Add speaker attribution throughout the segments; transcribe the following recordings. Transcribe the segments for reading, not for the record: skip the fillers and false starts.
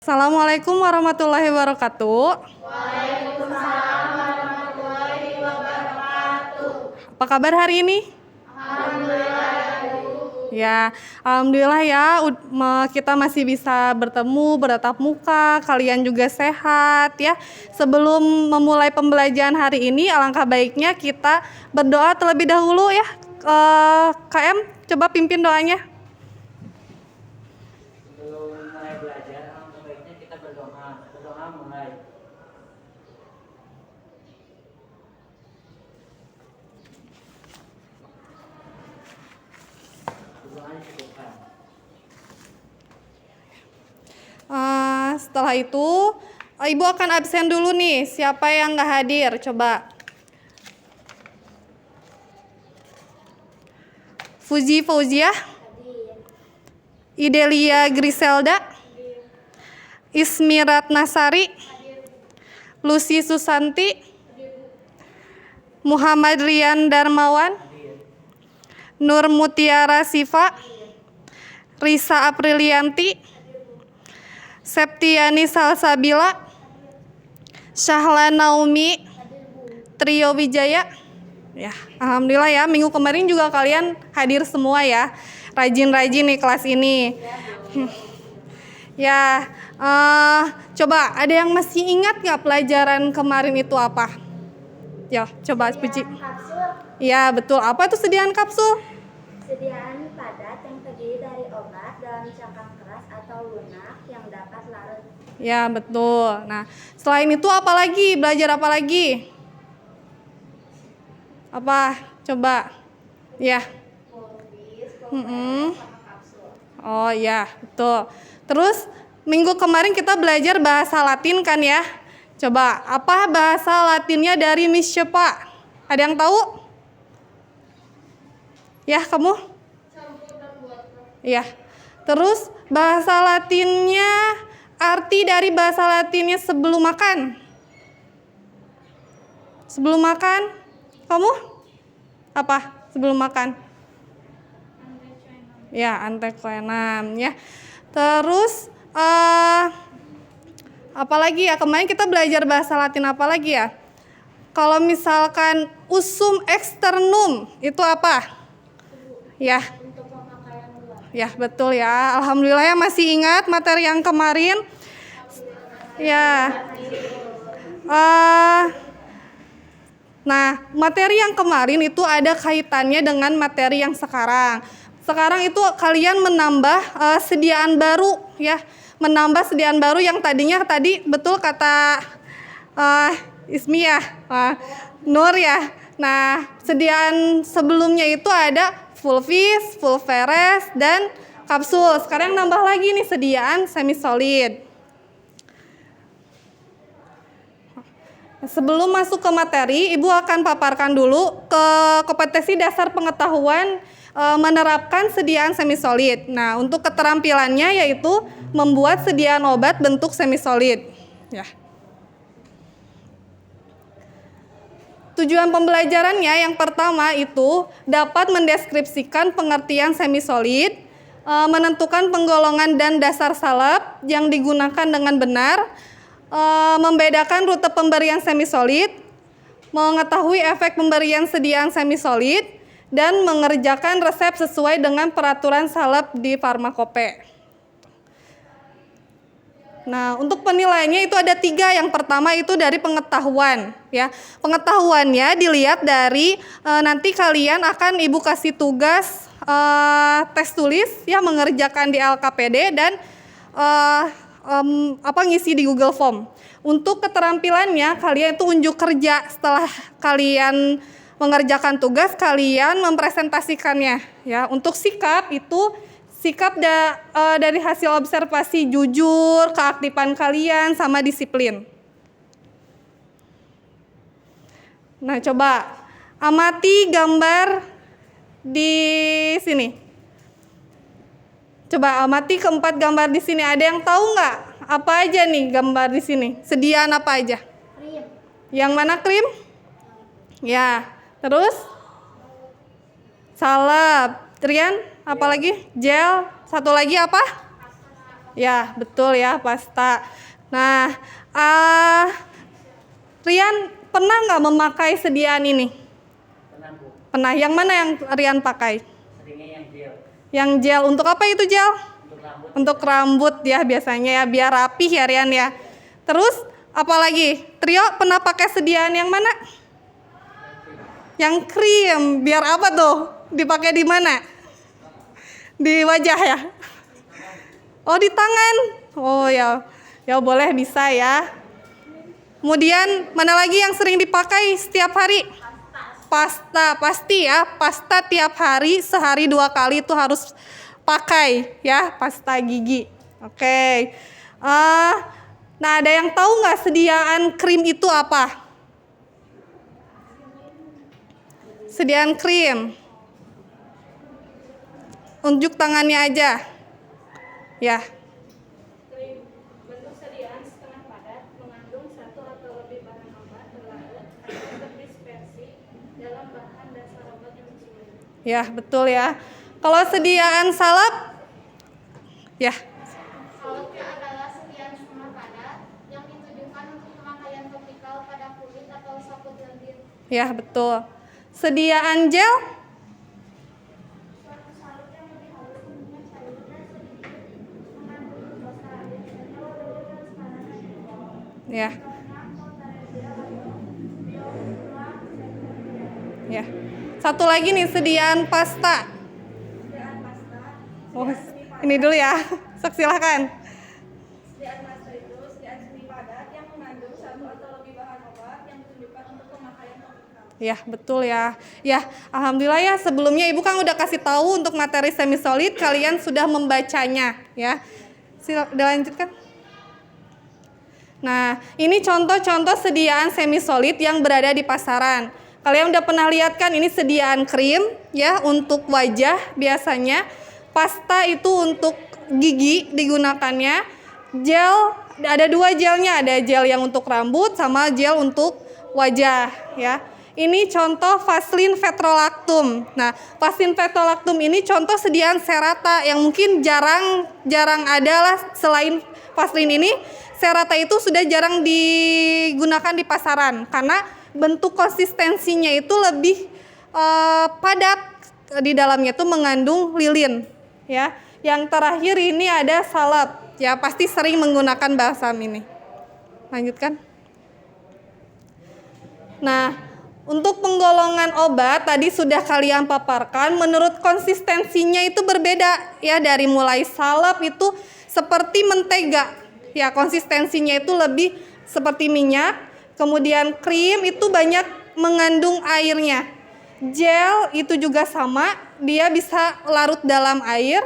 Speaker 1: Assalamualaikum warahmatullahi wabarakatuh.
Speaker 2: Waalaikumsalam warahmatullahi wabarakatuh.
Speaker 1: Apa kabar hari ini?
Speaker 2: Alhamdulillah, Bu.
Speaker 1: Ya, alhamdulillah ya kita masih bisa bertemu, bertatap muka, kalian juga sehat ya. Sebelum memulai pembelajaran hari ini, alangkah baiknya kita berdoa terlebih dahulu ya. KM, coba pimpin doanya.
Speaker 3: Sebelum mulai belajar, alangkah baiknya kita berdoa. Berdoa mulai. Berdoa cukupkan.
Speaker 1: Setelah itu, Ibu akan absen dulu nih. Siapa yang nggak hadir? Coba. Fuji Fauziah, Idelia Griselda, Ismi Ratnasari, Lucy Susanti, Muhammad Rian Darmawan, Nur Mutiara Siva, Risa Aprilianti, Septiani Salsabila, Syahla Naomi, Trio Wijaya. Ya, alhamdulillah ya, minggu kemarin juga kalian hadir semua ya. Rajin-rajin nih kelas ini. Ya, coba ada yang masih ingat nggak pelajaran kemarin itu apa? Ya, coba Puji.
Speaker 2: Kapsul.
Speaker 1: Ya, betul. Apa itu sediaan kapsul?
Speaker 2: Sediaan padat yang terdiri dari obat dalam cangkang keras atau lunak yang dapat larut.
Speaker 1: Ya, betul. Nah, selain itu apa lagi? Belajar apa lagi? Apa? Coba. Ya.
Speaker 2: Pulvis,
Speaker 1: Mm-mm.
Speaker 2: sama kapsul.
Speaker 1: Oh ya, betul. Terus minggu kemarin kita belajar bahasa Latin kan ya? Coba, apa bahasa Latinnya dari Miss Shepa? Ada yang tahu? Ya, kamu? Ya. Terus bahasa Latinnya, arti dari bahasa Latinnya sebelum makan? Sebelum makan? Kamu? Apa sebelum makan? Ya, antequenam ya. Terus apa lagi ya? Kemarin kita belajar bahasa Latin apa lagi ya? Kalau misalkan usum externum itu apa? Ya.
Speaker 2: Untuk pemakaian luar.
Speaker 1: Ya, betul ya. Alhamdulillah ya masih ingat materi yang kemarin. Ya. Nah, materi yang kemarin itu ada kaitannya dengan materi yang sekarang. Sekarang itu kalian menambah sediaan baru ya. Menambah sediaan baru yang tadinya tadi betul kata Ismi ya, Nur ya. Nah, sediaan sebelumnya itu ada full fish, full veres, dan kapsul. Sekarang nambah lagi nih sediaan semi solid. Sebelum masuk ke materi, Ibu akan paparkan dulu ke kompetensi dasar pengetahuan menerapkan sediaan semi solid. Nah, untuk keterampilannya yaitu membuat sediaan obat bentuk semi solid. Ya. Tujuan pembelajarannya yang pertama itu dapat mendeskripsikan pengertian semi solid, menentukan penggolongan dan dasar salep yang digunakan dengan benar, membedakan rute pemberian semi solid, mengetahui efek pemberian sediaan semi solid, dan mengerjakan resep sesuai dengan peraturan salep di farmakope. Nah, untuk penilaiannya itu ada 3. Yang pertama itu dari pengetahuan, ya. Pengetahuannya dilihat dari nanti kalian akan Ibu kasih tugas tes tulis, ya, mengerjakan di LKPD dan ngisi di Google Form. Untuk keterampilannya kalian itu unjuk kerja setelah kalian mengerjakan tugas, kalian mempresentasikannya, ya. Untuk sikap itu dari hasil observasi jujur, keaktifan kalian, sama disiplin. Nah, coba amati gambar di sini. Coba amati keempat gambar di sini. Ada yang tahu nggak apa aja nih gambar di sini? Sediaan apa aja?
Speaker 2: Krim.
Speaker 1: Yang mana krim? Ya. Terus? Salep. Trian, apalagi? Gel. Satu lagi apa? Ya, betul ya, pasta. Nah, Rian pernah nggak memakai sediaan ini?
Speaker 3: Pernah Bu,
Speaker 1: Pernah. Yang mana yang Rian pakai?
Speaker 3: seringnya yang gel
Speaker 1: Yang gel. Untuk apa itu gel?
Speaker 3: untuk rambut.
Speaker 1: Untuk rambut ya biasanya ya, biar rapih ya Rian ya. Terus apalagi? Trio pernah pakai sediaan yang mana? Yang krim. Biar apa tuh? Dipakai di mana? Di wajah ya? Oh, di tangan. Oh ya. Ya boleh, bisa ya. Kemudian mana lagi yang sering dipakai setiap hari? Pasta, pasti ya. Pasta tiap hari, sehari 2 kali itu harus pakai ya, pasta gigi. Oke. Nah, ada yang tahu nggak sediaan krim itu apa? Sediaan krim. Unjuk tangannya aja. Ya.
Speaker 4: Krim bentuk sediaan setengah padat, mengandung 1 atau lebih bahan obat berlarut atau terdispersi dalam bahan dasar obat yang sesuai.
Speaker 1: Ya, betul ya. Kalau sediaan salep? Ya.
Speaker 4: Salepnya adalah sediaan setengah padat yang ditujukan untuk pemakaian topikal pada kulit atau saput lendir.
Speaker 1: Ya, betul. Sediaan gel?
Speaker 2: Suatu salut yang lebih halus bentuknya cair dan sedikit mengandung glukosa, biasanya warnanya transparan dan hijau.
Speaker 1: Ya.
Speaker 2: Contohnya Montarevia atau Bioflora Secularia.
Speaker 1: Ya. Satu lagi nih, sediaan pasta.
Speaker 2: Sediaan pasta.
Speaker 1: Oh, ini dulu ya. Sok silakan.
Speaker 2: Sediaan pasta itu sediaan semi padat yang mengandung 1 atau lebih bahan obat yang ditujukan untuk pemakaian topikal.
Speaker 1: Ya, betul ya. Ya, alhamdulillah ya, sebelumnya Ibu kan udah kasih tahu untuk materi semi solid, kalian sudah membacanya ya. Dilanjutkan. Nah, ini contoh-contoh sediaan semi solid yang berada di pasaran. Kalian udah pernah lihat kan, ini sediaan krim ya untuk wajah biasanya. Pasta itu untuk gigi digunakannya. Gel, ada 2 gelnya, ada gel yang untuk rambut sama gel untuk wajah ya. Ini contoh Vaseline Vetrolactum. Nah, Vaseline Vetrolactum ini contoh sediaan Serata yang mungkin jarang ada lah selain Vaseline ini. Serata itu sudah jarang digunakan di pasaran karena bentuk konsistensinya itu lebih padat, di dalamnya itu mengandung lilin ya. Yang terakhir ini ada salep ya, pasti sering menggunakan balsam ini. Lanjutkan. Nah, untuk penggolongan obat tadi sudah kalian paparkan, menurut konsistensinya itu berbeda ya, dari mulai salep itu seperti mentega ya, konsistensinya itu lebih seperti minyak. Kemudian krim itu banyak mengandung airnya. Gel itu juga sama, dia bisa larut dalam air.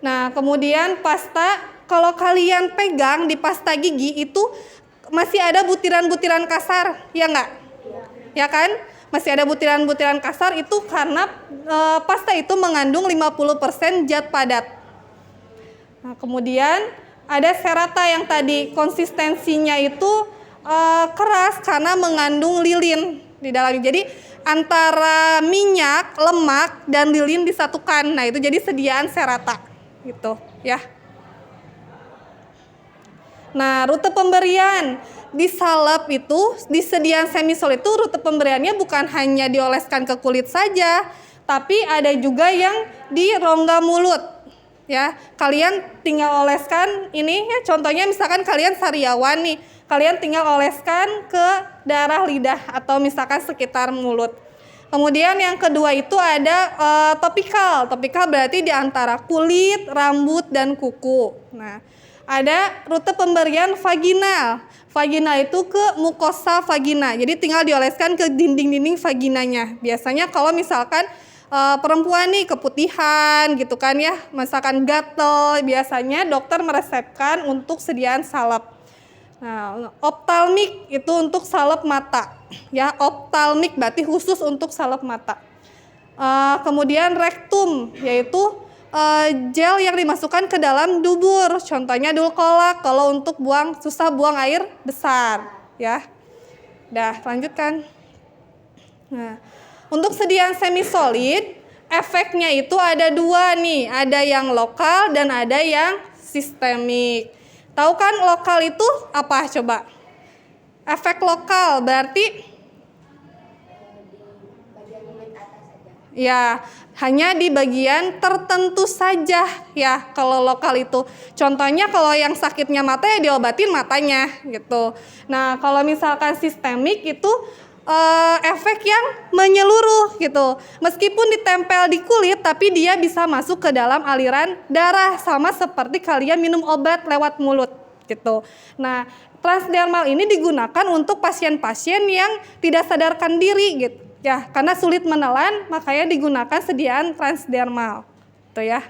Speaker 1: Nah, kemudian pasta, kalau kalian pegang di pasta gigi itu masih ada butiran-butiran kasar, ya enggak? Ya kan? Masih ada butiran-butiran kasar, itu karena pasta itu mengandung 50% zat padat. Nah, kemudian ada Serata yang tadi konsistensinya itu keras karena mengandung lilin di dalamnya. Jadi antara minyak, lemak, dan lilin disatukan. Nah, itu jadi sediaan Serata gitu ya. Nah, rute pemberian di salep itu, di sediaan semi solid itu rute pemberiannya bukan hanya dioleskan ke kulit saja, tapi ada juga yang di rongga mulut. Ya, kalian tinggal oleskan ini ya, contohnya misalkan kalian sariawan nih, kalian tinggal oleskan ke daerah lidah atau misalkan sekitar mulut. Kemudian yang kedua itu ada topikal. Topikal berarti di antara kulit, rambut, dan kuku. Nah, ada rute pemberian vaginal. Vaginal itu ke mukosa vagina. Jadi tinggal dioleskan ke dinding-dinding vaginanya. Biasanya kalau misalkan perempuan nih keputihan gitu kan ya, misalkan gatel, biasanya dokter meresepkan untuk sediaan salep. Nah, optalmik itu untuk salep mata. Ya, optalmik berarti khusus untuk salep mata. Kemudian rektum, yaitu gel yang dimasukkan ke dalam dubur. Contohnya dulkolak kalau untuk susah buang air besar. Ya, dah lanjutkan. Nah, untuk sediaan semi solid efeknya itu ada dua nih, ada yang lokal dan ada yang sistemik. Tahu kan lokal itu apa coba? Efek lokal berarti
Speaker 2: bagian kulit atas saja.
Speaker 1: ya hanya di bagian tertentu saja ya kalau lokal itu. Contohnya kalau yang sakitnya mata ya diobatin matanya gitu. Nah kalau misalkan sistemik itu efek yang menyeluruh gitu. Meskipun ditempel di kulit tapi dia bisa masuk ke dalam aliran darah sama seperti kalian minum obat lewat mulut gitu. Nah, transdermal ini digunakan untuk pasien-pasien yang tidak sadarkan diri gitu. Ya, karena sulit menelan makanya digunakan sediaan transdermal. Tuh ya.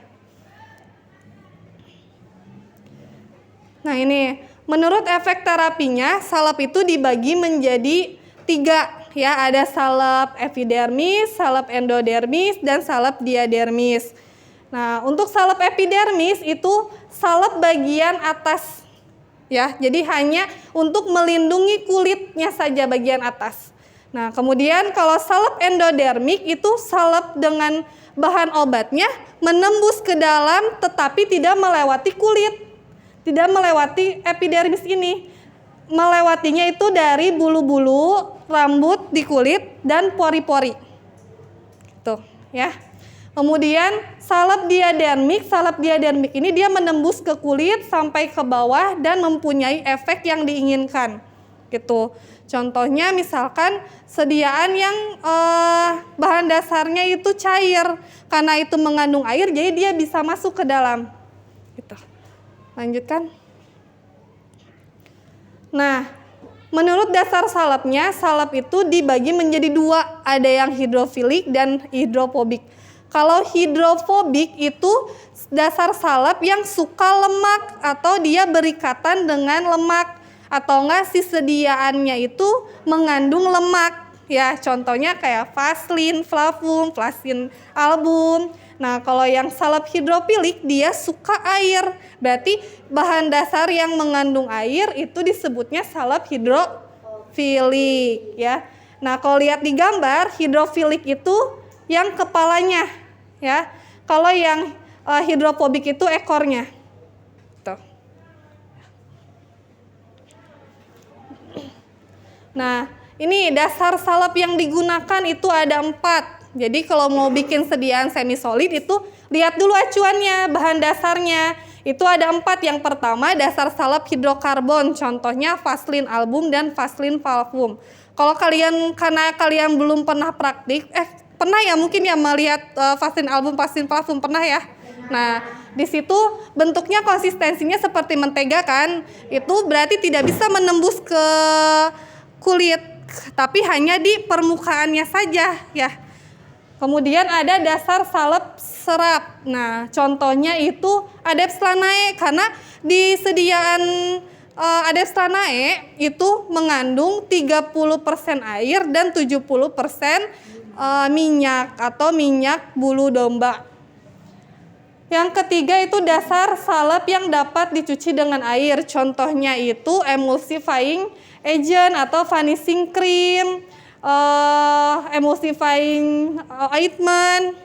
Speaker 1: Nah, ini menurut efek terapinya salep itu dibagi menjadi 3 ya, ada salep epidermis, salep endodermis, dan salep diadermis. Nah, untuk salep epidermis itu salep bagian atas ya, jadi hanya untuk melindungi kulitnya saja bagian atas. Nah, kemudian kalau salep endodermik itu salep dengan bahan obatnya menembus ke dalam tetapi tidak melewati kulit, tidak melewati epidermis ini. Melewatinya itu dari bulu-bulu rambut di kulit dan pori-pori. Tuh, ya. Kemudian salep diadermik ini dia menembus ke kulit sampai ke bawah dan mempunyai efek yang diinginkan. Gitu. Contohnya misalkan sediaan yang bahan dasarnya itu cair, karena itu mengandung air jadi dia bisa masuk ke dalam. Gitu. Lanjutkan. Nah, menurut dasar salepnya, salep itu dibagi menjadi 2, ada yang hidrofilik dan hidrofobik. Kalau hidrofobik itu dasar salep yang suka lemak atau dia berikatan dengan lemak atau enggak si sediaannya itu mengandung lemak. Ya, contohnya kayak Vaseline, Flavum, Vaseline Album. Nah, kalau yang salep hidrofilik dia suka air. Berarti bahan dasar yang mengandung air itu disebutnya salep hidrofilik ya. Nah, kalau lihat di gambar hidrofilik itu yang kepalanya ya. Kalau yang hidrofobik itu ekornya. Tuh. Nah, ini dasar salep yang digunakan itu ada 4. Jadi kalau mau bikin sediaan semisolid itu lihat dulu acuannya, bahan dasarnya. Itu ada 4. Yang pertama dasar salep hidrokarbon, contohnya Vaseline Album dan Vaseline Flavum. Kalau karena kalian belum pernah praktik, pernah ya mungkin ya melihat Vaseline Album, Vaseline Flavum, pernah ya? Nah, di situ bentuknya konsistensinya seperti mentega kan? Itu berarti tidak bisa menembus ke kulit, tapi hanya di permukaannya saja ya. Kemudian ada dasar salep serap. Nah, contohnya itu Adepslanae karena di sediaan Adepslanae itu mengandung 30% air dan 70% minyak atau minyak bulu domba. Yang ketiga itu dasar salep yang dapat dicuci dengan air. Contohnya itu emulsifying agent atau vanishing cream, emulsifying ointment.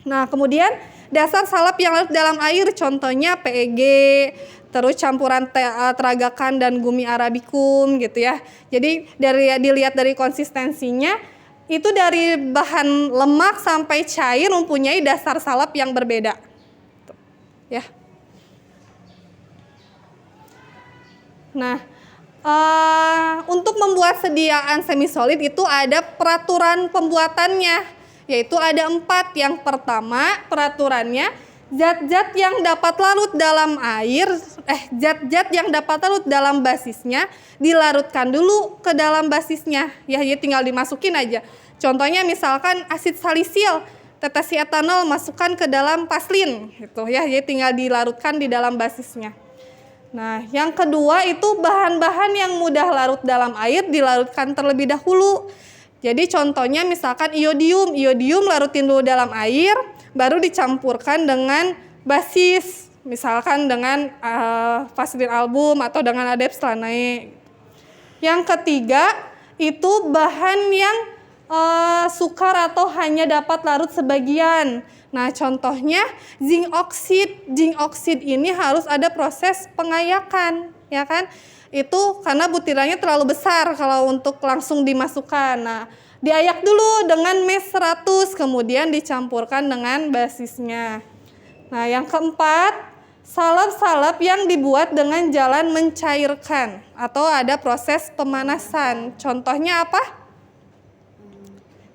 Speaker 1: Nah, kemudian dasar salep yang larut dalam air, contohnya PEG, terus campuran teragakan dan gumi arabicum gitu ya. Jadi dilihat dari konsistensinya, itu dari bahan lemak sampai cair mempunyai dasar salep yang berbeda. Tuh, ya. Nah, untuk membuat sediaan semisolid itu ada peraturan pembuatannya, yaitu ada 4. Yang pertama peraturannya zat-zat yang dapat larut dalam air, zat-zat yang dapat larut dalam basisnya dilarutkan dulu ke dalam basisnya, ya jadi tinggal dimasukin aja. Contohnya misalkan asid salisil, tetesi etanol masukkan ke dalam Vaseline, gitu ya, jadi tinggal dilarutkan di dalam basisnya. Nah, yang kedua itu bahan-bahan yang mudah larut dalam air dilarutkan terlebih dahulu. Jadi contohnya misalkan iodium larutin dulu dalam air, baru dicampurkan dengan basis, misalkan dengan Vaseline Album atau dengan Adepslanae. Yang ketiga itu bahan yang sukar atau hanya dapat larut sebagian. Nah, contohnya zinc oxide. Zinc oxide ini harus ada proses pengayakan, ya kan? Itu karena butirannya terlalu besar kalau untuk langsung dimasukkan. Nah, diayak dulu dengan mes 100, kemudian dicampurkan dengan basisnya. Nah, yang keempat, salep-salep yang dibuat dengan jalan mencairkan atau ada proses pemanasan. Contohnya apa?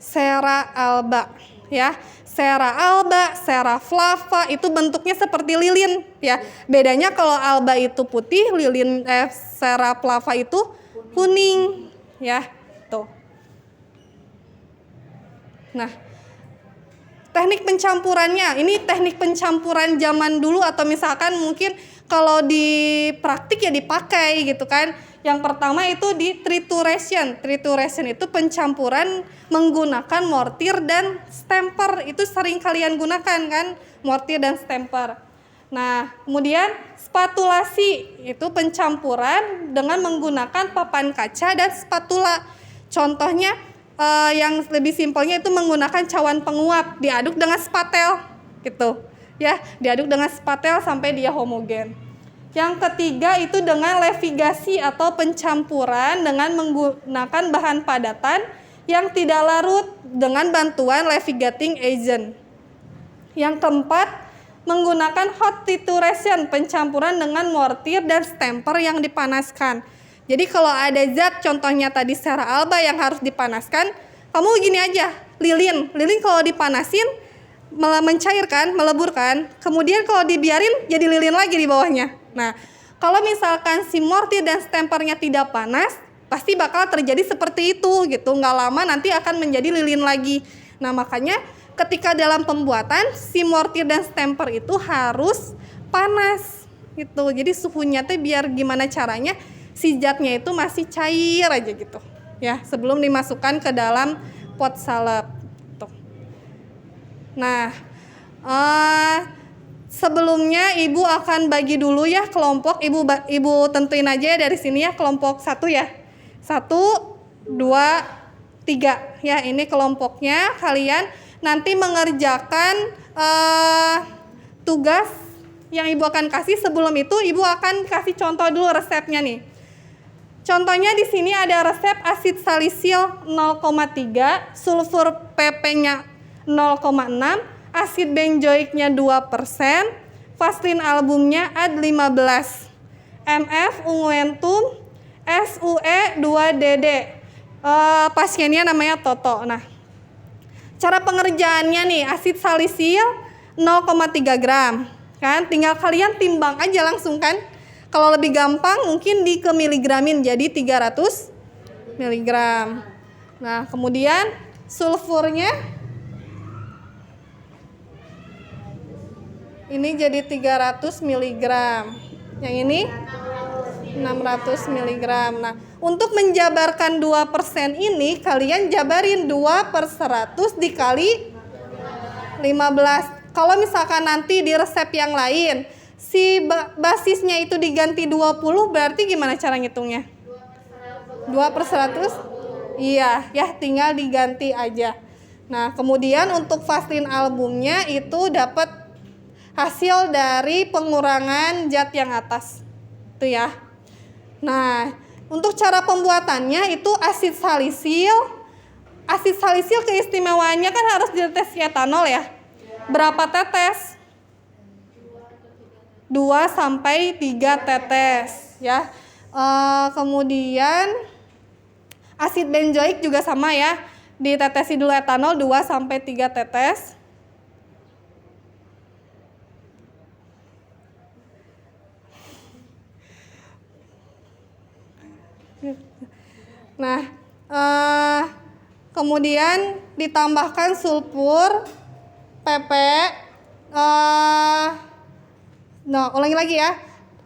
Speaker 1: Cera alba, ya. Cera alba, cera flava itu bentuknya seperti lilin, ya. Bedanya kalau alba itu putih, cera flava itu kuning, ya. Tuh. Nah, teknik pencampurannya, ini teknik pencampuran zaman dulu atau misalkan mungkin kalau di praktik ya dipakai gitu kan. Yang pertama itu di trituration. Trituration itu pencampuran menggunakan mortir dan stamper. Itu sering kalian gunakan kan, mortir dan stamper. Nah, kemudian spatulasi itu pencampuran dengan menggunakan papan kaca dan spatula. Contohnya yang lebih simpelnya itu menggunakan cawan penguap, diaduk dengan spatel gitu. Ya, diaduk dengan spatel sampai dia homogen. Yang ketiga itu dengan levigasi atau pencampuran dengan menggunakan bahan padatan yang tidak larut dengan bantuan levigating agent. Yang keempat, menggunakan hot trituration, pencampuran dengan mortir dan stamper yang dipanaskan. Jadi kalau ada zat, contohnya tadi cera alba yang harus dipanaskan, kamu gini aja, lilin. Lilin kalau dipanasin, mencairkan, meleburkan, kemudian kalau dibiarin jadi lilin lagi di bawahnya. Nah, kalau misalkan si mortir dan stampernya tidak panas, pasti bakal terjadi seperti itu gitu. Nggak lama nanti akan menjadi lilin lagi. Nah, makanya ketika dalam pembuatan si mortir dan stamper itu harus panas gitu. Jadi suhunya tuh biar gimana caranya si zatnya itu masih cair aja gitu. Ya, sebelum dimasukkan ke dalam pot salep. Tuh. Nah, sebelumnya Ibu akan bagi dulu ya kelompok. Ibu tentuin aja ya dari sini ya kelompok 1 ya. 1, 2, 3 ya, ini kelompoknya. Kalian nanti mengerjakan tugas yang Ibu akan kasih. Sebelum itu Ibu akan kasih contoh dulu resepnya nih. Contohnya di sini ada resep asid salisil 0,3, sulfur PP-nya 0,6, asid benzoiknya 2%, vaselin albumnya ad 15, MF unguentum, SUE 2DD. Pasiennya namanya Toto. Nah, cara pengerjaannya nih, asid salisil 0,3 gram. Kan, tinggal kalian timbang aja langsung kan. Kalau lebih gampang mungkin di ke miligramin, jadi 300 miligram. Nah, kemudian sulfurnya ini jadi 300 miligram. Yang ini 600 miligram. Nah, untuk menjabarkan 2% ini, kalian jabarin 2/100 dikali 15. Kalau misalkan nanti di resep yang lain, si basisnya itu diganti 20, berarti gimana cara ngitungnya? 2/100? Iya, ya tinggal diganti aja. Nah, kemudian untuk vaselin albumnya itu dapat hasil dari pengurangan zat yang atas. Itu ya. Nah, untuk cara pembuatannya itu asid salisil. Asid salisil keistimewaannya kan harus ditetes etanol ya. Berapa tetes? 2-3 tetes ya. Kemudian asid benzoik juga sama ya. Ditetesi dulu etanol 2-3 tetes. Nah, kemudian ditambahkan sulfur PP. Nah, ulangi lagi ya.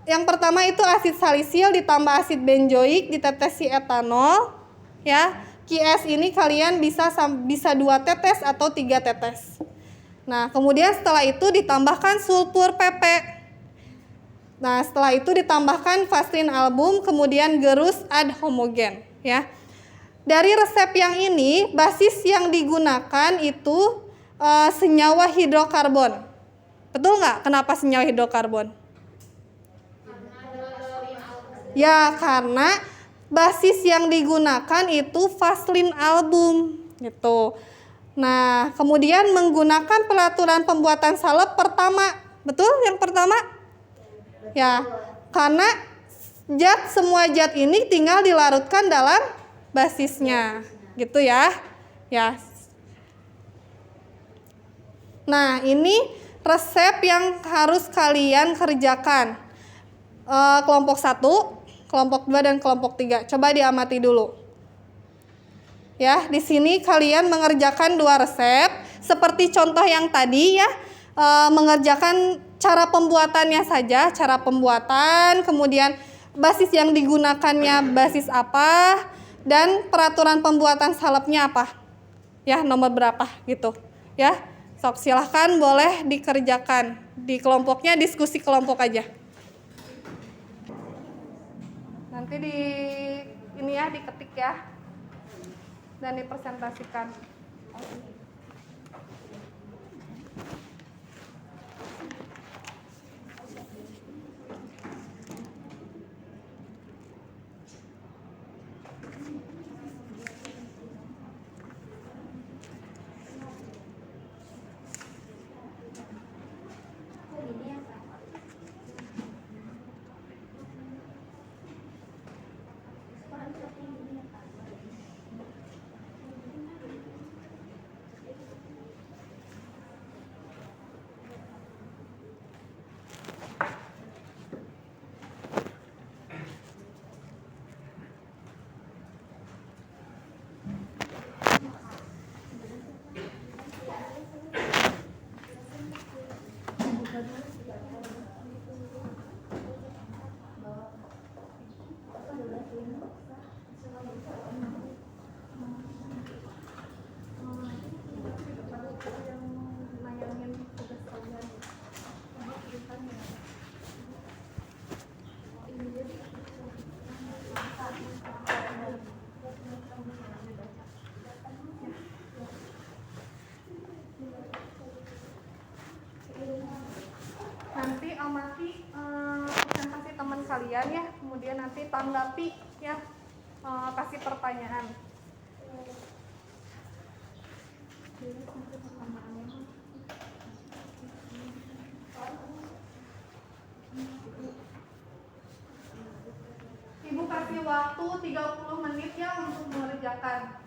Speaker 1: Yang pertama itu asid salisil ditambah asid benzoik ditetesi etanol ya. QS ini kalian bisa 2 tetes atau 3 tetes. Nah, kemudian setelah itu ditambahkan sulfur PP. Nah, setelah itu ditambahkan vaselin album, kemudian gerus ad homogen ya. Dari resep yang ini, basis yang digunakan itu senyawa hidrokarbon. Betul nggak? Kenapa senyawa hidrokarbon? Ya, karena basis yang digunakan itu vaselin album gitu. Nah, kemudian menggunakan pelaturan pembuatan salep pertama. Betul yang pertama? Ya, karena semua zat ini tinggal dilarutkan dalam basisnya. Gitu ya. Ya. Nah, ini resep yang harus kalian kerjakan. Kelompok 1, kelompok 2 dan kelompok 3. Coba diamati dulu. Ya, di sini kalian mengerjakan 2 resep seperti contoh yang tadi ya. Mengerjakan cara pembuatannya saja, cara pembuatan, kemudian basis yang digunakannya basis apa, dan peraturan pembuatan salepnya apa. Ya, nomor berapa gitu. Ya. Sok, silahkan boleh dikerjakan. Di kelompoknya diskusi kelompok aja. Nanti ini ya diketik ya. Dan dipresentasikan. Nanti amati presentasi teman kalian ya, kemudian nanti tanggapi ya, kasih pertanyaan. Ibu kasih waktu 30 menit ya untuk mengerjakan.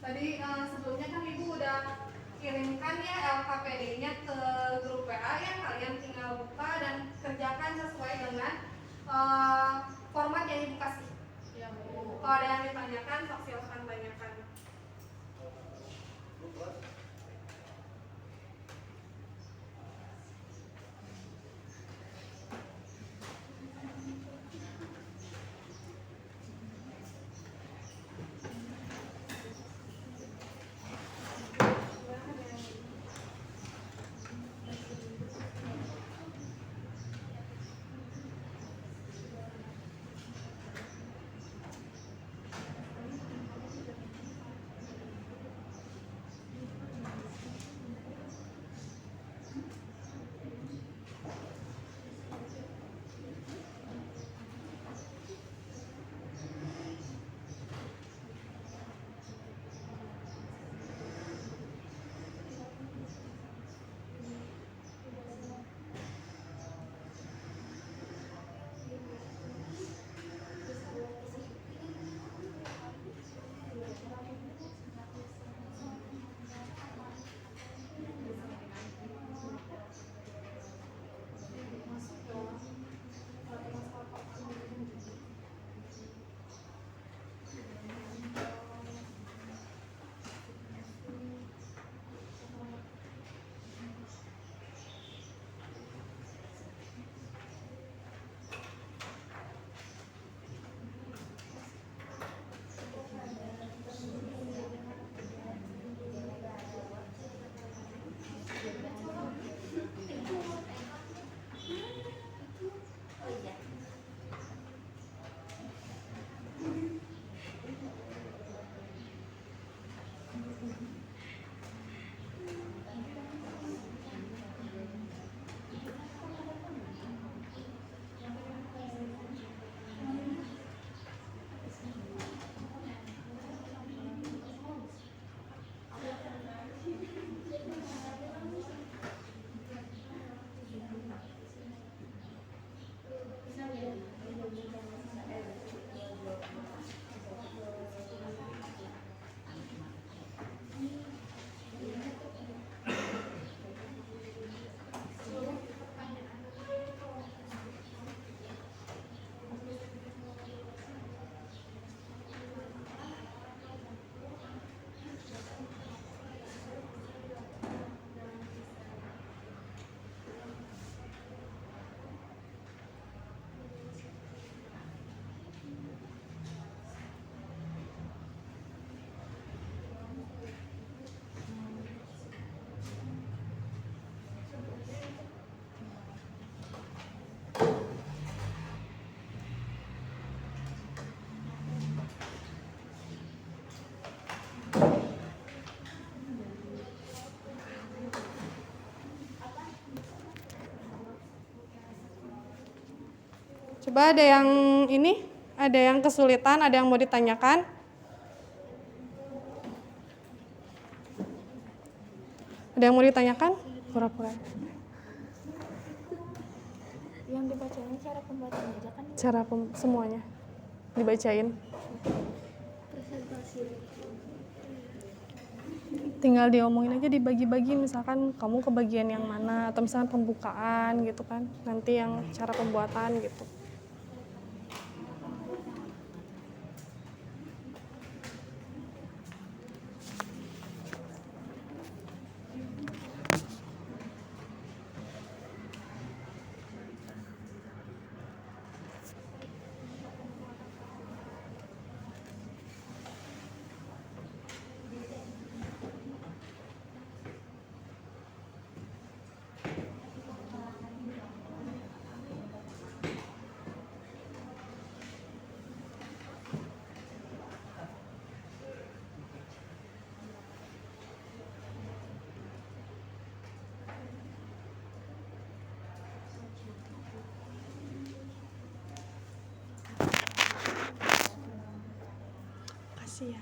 Speaker 1: Tadi sebelumnya kan Ibu udah kirimkan ya LKPD-nya ke grup WA ya, kalian tinggal buka dan kerjakan sesuai dengan format yang Ibu kasih. Ya, Bu. Kalau ada yang ditanyakan, sok silahkan tanyakan. Coba ada yang ini, ada yang kesulitan, ada yang mau ditanyakan? Ada yang mau ditanyakan? Pura-pura.
Speaker 2: Yang dibacain cara pembuatannya aja kan
Speaker 1: Cara semuanya dibacain.
Speaker 2: presentasi.
Speaker 1: Tinggal diomongin aja, dibagi-bagi, misalkan kamu ke bagian yang mana, atau misalkan pembukaan gitu kan, nanti yang cara pembuatan gitu. Makasih ya.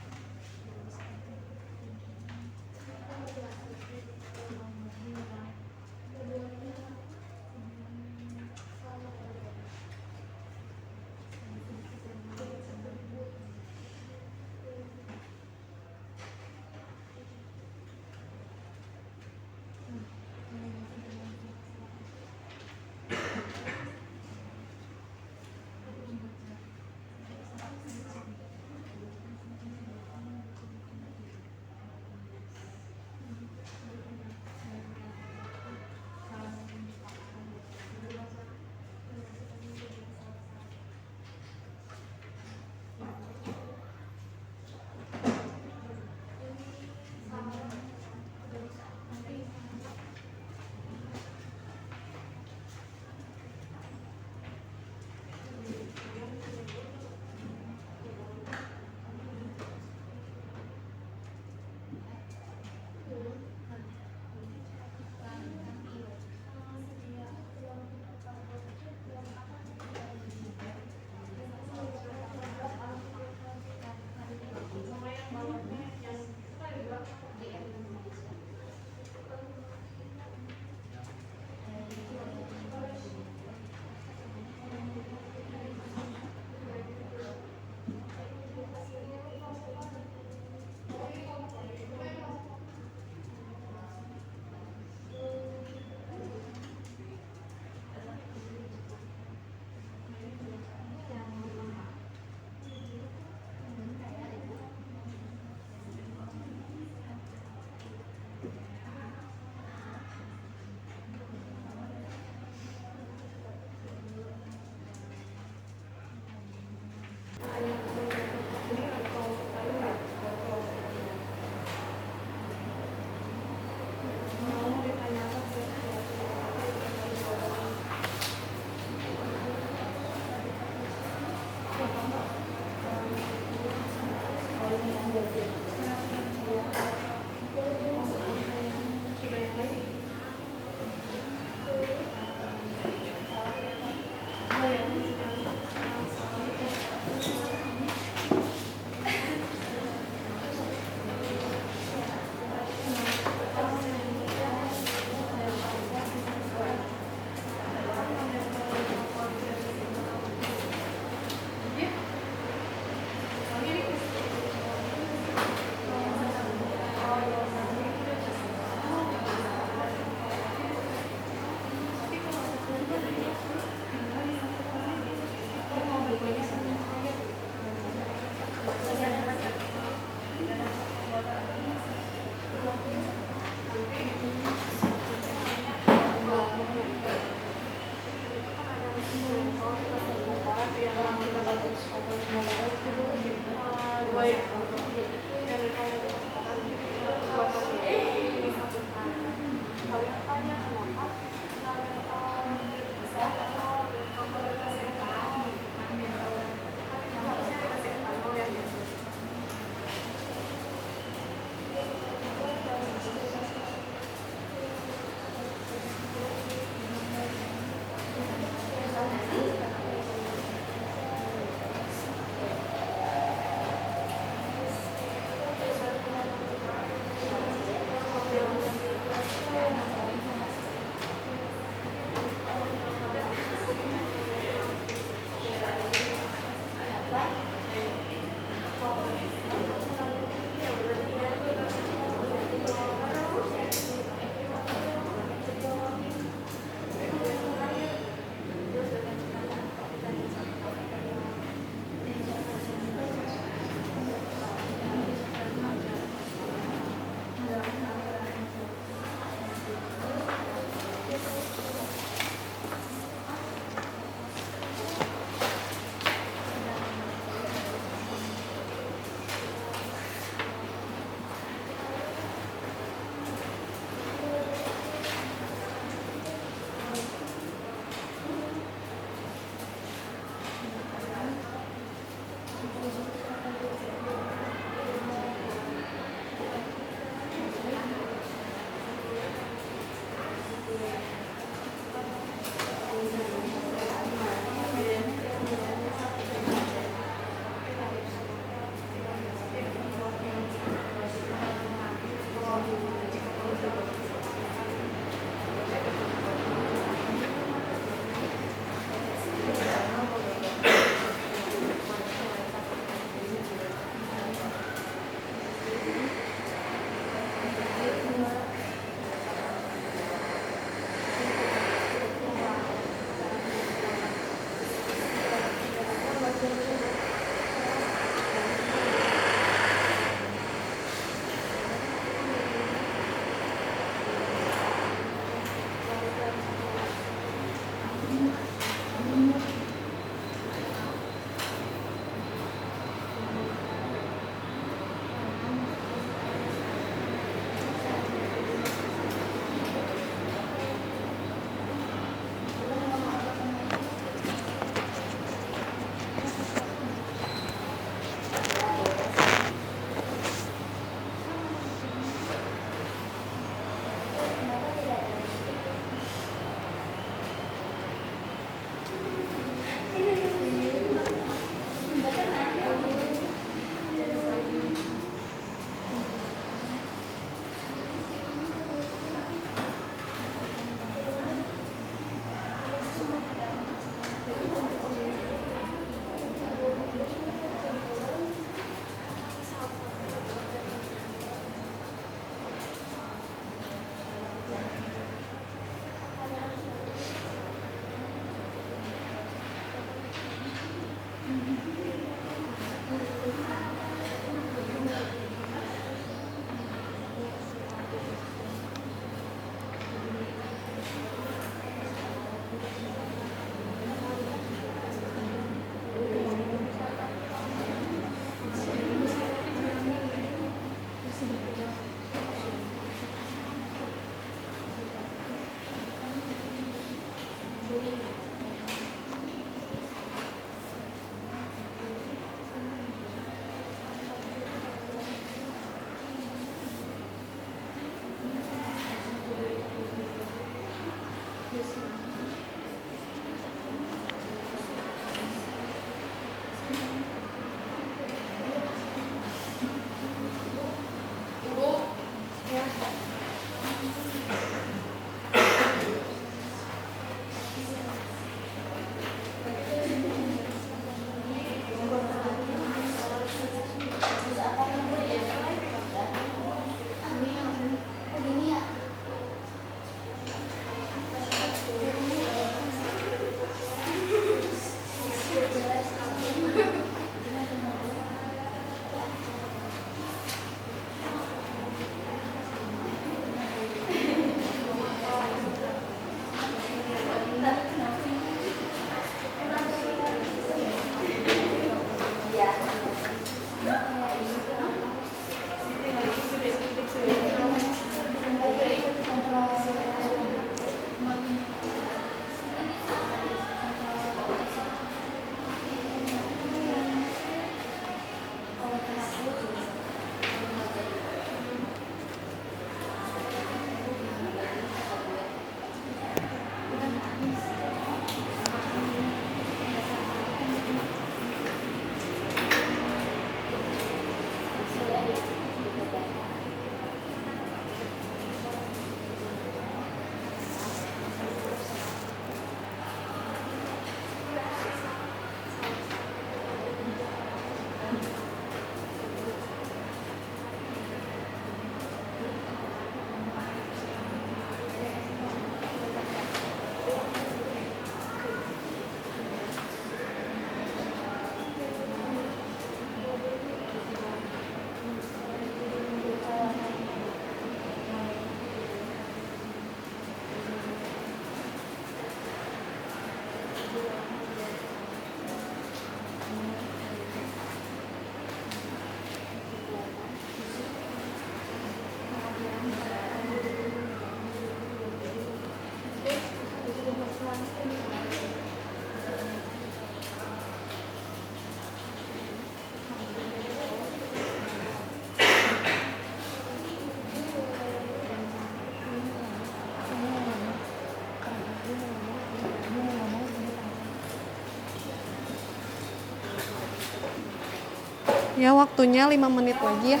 Speaker 1: Ya, waktunya 5 menit lagi ya.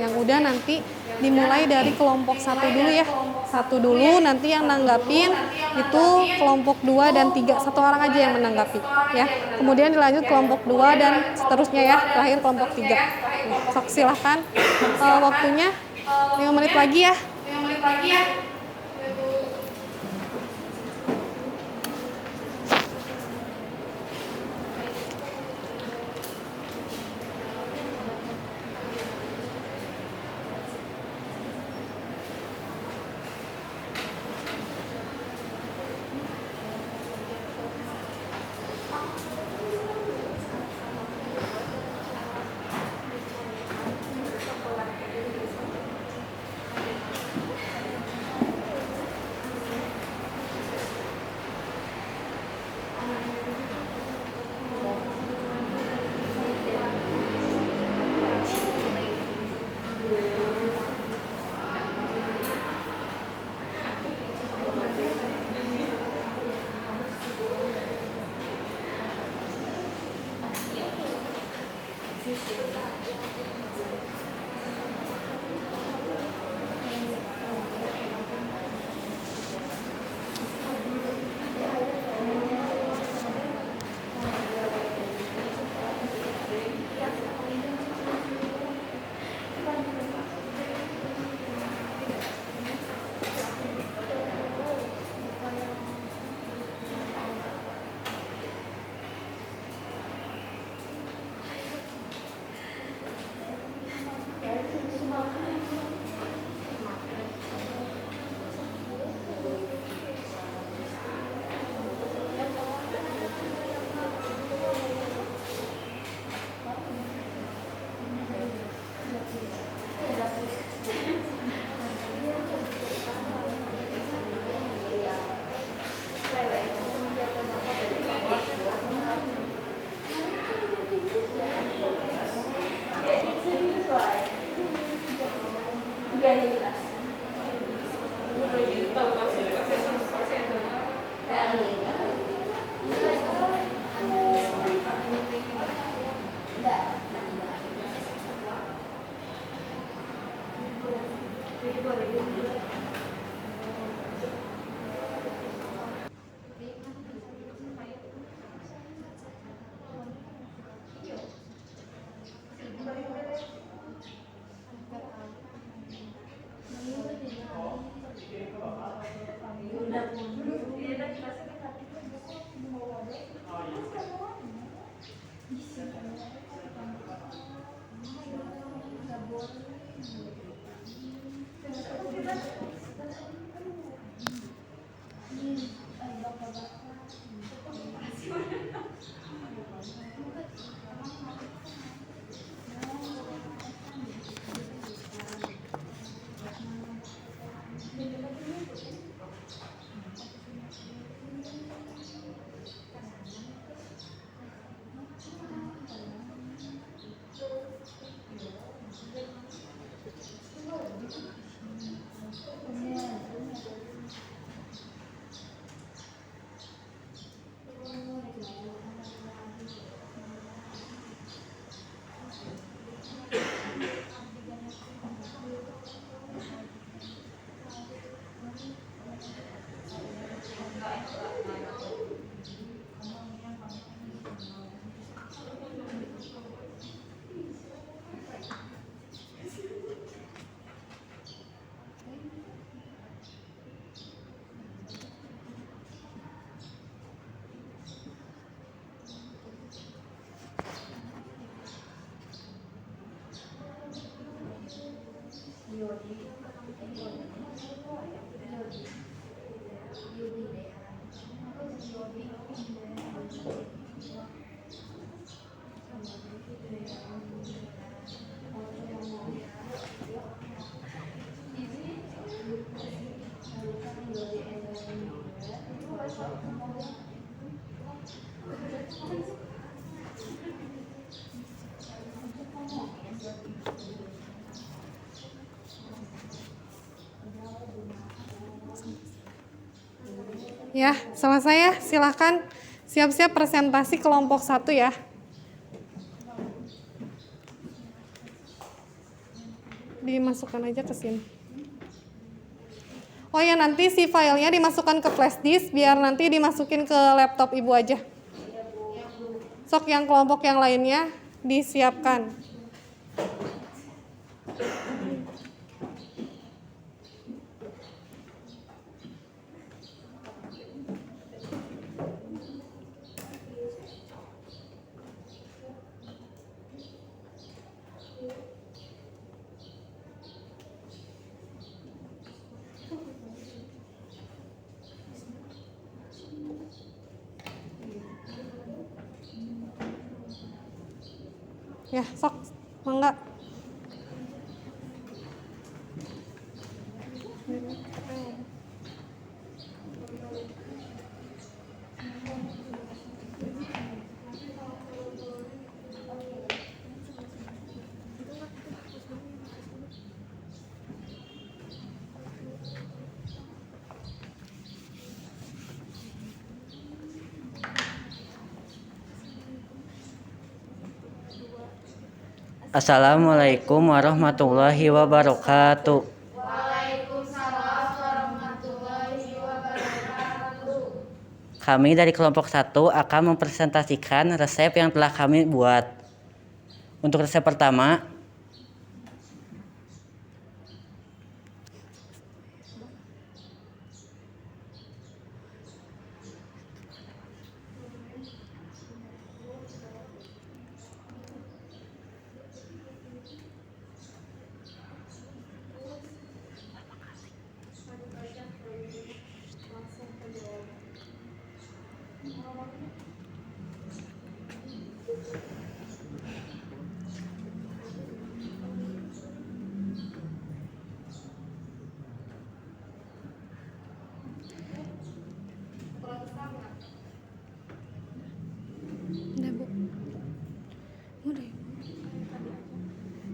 Speaker 1: Yang udah nanti dimulai dari kelompok 1 dulu ya. 1 dulu, nanti yang nanggapin itu kelompok 2 dan 3. 1 orang aja yang menanggapi ya. Kemudian dilanjut kelompok 2 dan seterusnya ya. Terakhir kelompok 3. Sok silahkan. Waktunya 5 menit lagi ya. Ya, selesai ya. Silahkan siap-siap presentasi kelompok 1 ya. Dimasukkan aja ke sini. Oh ya, nanti si filenya dimasukkan ke flash disk biar nanti dimasukin ke laptop Ibu aja. Sok yang kelompok yang lainnya disiapkan. Ya, sok, mangga.
Speaker 3: Assalamualaikum warahmatullahi wabarakatuh. Kami dari kelompok 1 akan mempresentasikan resep yang telah kami buat. Untuk resep pertama, Udah, Bu. Udah.